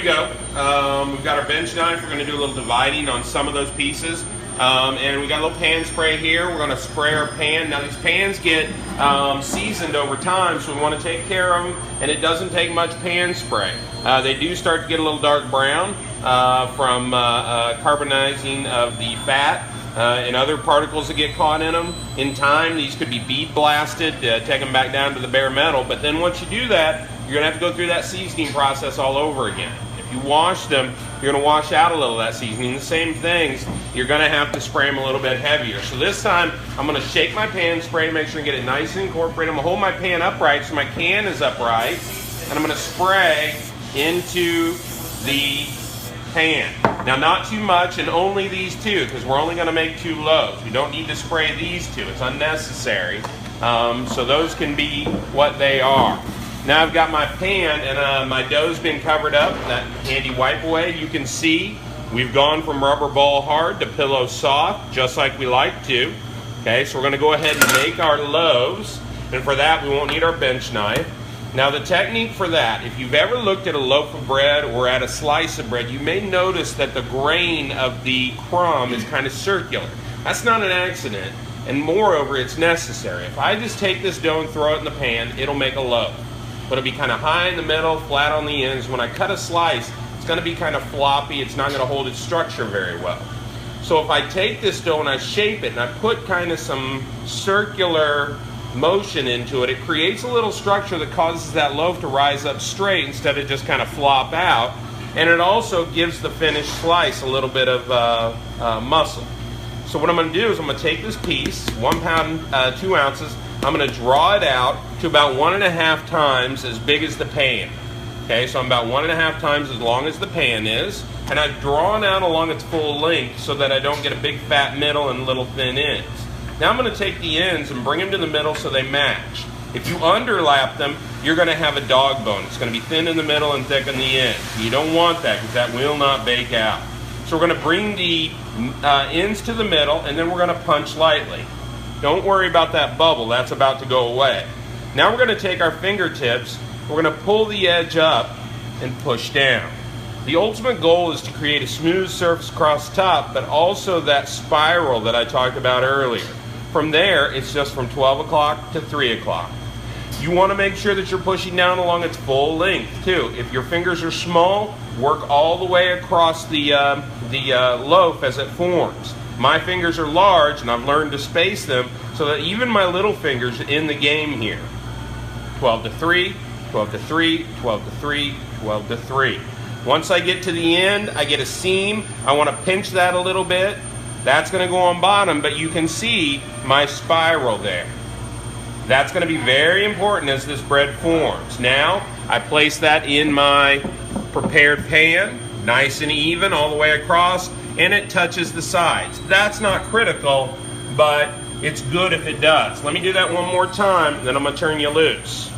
go. We've got our bench knife. We're going to do a little dividing on some of those pieces. And we got a little pan spray here. We're going to spray our pan. Now these pans get seasoned over time, so we want to take care of them, and it doesn't take much pan spray. They do start to get a little dark brown from carbonizing of the fat and other particles that get caught in them. In time, these could be bead blasted, take them back down to the bare metal, but then once you do that, you're going to have to go through that seasoning process all over again. If you wash them, you're going to wash out a little of that seasoning. The same things, you're going to have to spray them a little bit heavier. So this time, I'm going to shake my pan spray to make sure I get it nice and incorporated. I'm going to hold my pan upright so my can is upright, and I'm going to spray into the pan. Now, not too much, and only these two, because we're only going to make 2 loaves. We don't need to spray these 2. It's unnecessary. So those can be what they are. Now I've got my pan, and my dough's been covered up. That handy wipe away. You can see we've gone from rubber ball hard to pillow soft, just like we like to. Okay, so we're going to go ahead and make our loaves, and for that we won't need our bench knife. Now the technique for that, if you've ever looked at a loaf of bread or at a slice of bread, you may notice that the grain of the crumb is kind of circular. That's not an accident, and moreover, it's necessary. If I just take this dough and throw it in the pan, it'll make a loaf. But it'll be kind of high in the middle, flat on the ends. When I cut a slice, it's going to be kind of floppy. It's not going to hold its structure very well. So if I take this dough and I shape it and I put kind of some circular motion into it, it creates a little structure that causes that loaf to rise up straight instead of just kind of flop out. And it also gives the finished slice a little bit of muscle. So what I'm going to do is I'm going to take this piece, 1 pound, 2 ounces, I'm going to draw it out to about 1.5 times as big as the pan. Okay, so I'm about 1.5 times as long as the pan is, and I've drawn out along its full length so that I don't get a big fat middle and little thin ends. Now I'm going to take the ends and bring them to the middle so they match. If you underlap them, you're going to have a dog bone. It's going to be thin in the middle and thick on the ends. You don't want that because that will not bake out. So we're going to bring the ends to the middle, and then we're going to punch lightly. Don't worry about that bubble, that's about to go away. Now we're going to take our fingertips, we're going to pull the edge up and push down. The ultimate goal is to create a smooth surface across the top, but also that spiral that I talked about earlier. From there, it's just from 12 o'clock to 3 o'clock. You want to make sure that you're pushing down along its full length too. If your fingers are small, work all the way across the loaf as it forms. My fingers are large, and I've learned to space them so that even my little fingers are in the game here. 12 to 3, 12 to 3, 12 to 3, 12 to 3. Once I get to the end, I get a seam. I want to pinch that a little bit. That's going to go on bottom, but you can see my spiral there. That's going to be very important as this bread forms. Now, I place that in my prepared pan, nice and even all the way across, and it touches the sides. That's not critical, but it's good if it does. Let me do that one more time, then I'm going to turn you loose.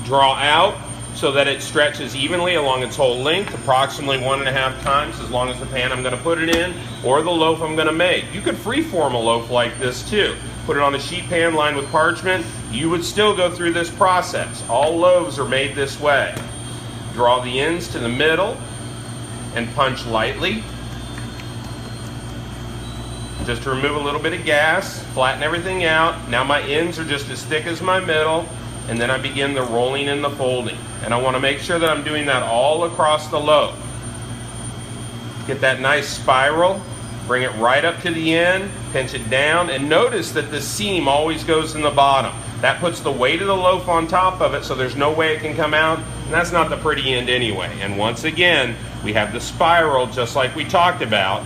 Draw out so that it stretches evenly along its whole length, approximately 1.5 times as long as the pan I'm going to put it in, or the loaf I'm going to make. You could freeform a loaf like this too. Put it on a sheet pan lined with parchment. You would still go through this process. All loaves are made this way. Draw the ends to the middle and punch lightly. Just to remove a little bit of gas, flatten everything out. Now my ends are just as thick as my middle, and then I begin the rolling and the folding. And I want to make sure that I'm doing that all across the loaf. Get that nice spiral, bring it right up to the end, pinch it down, and notice that the seam always goes in the bottom. That puts the weight of the loaf on top of it, so there's no way it can come out, and that's not the pretty end anyway. And once again, we have the spiral just like we talked about.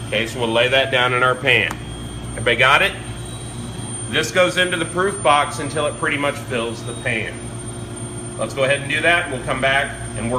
Okay, so we'll lay that down in our pan. Everybody got it? This goes into the proof box until it pretty much fills the pan. Let's go ahead and do that. We'll come back and work.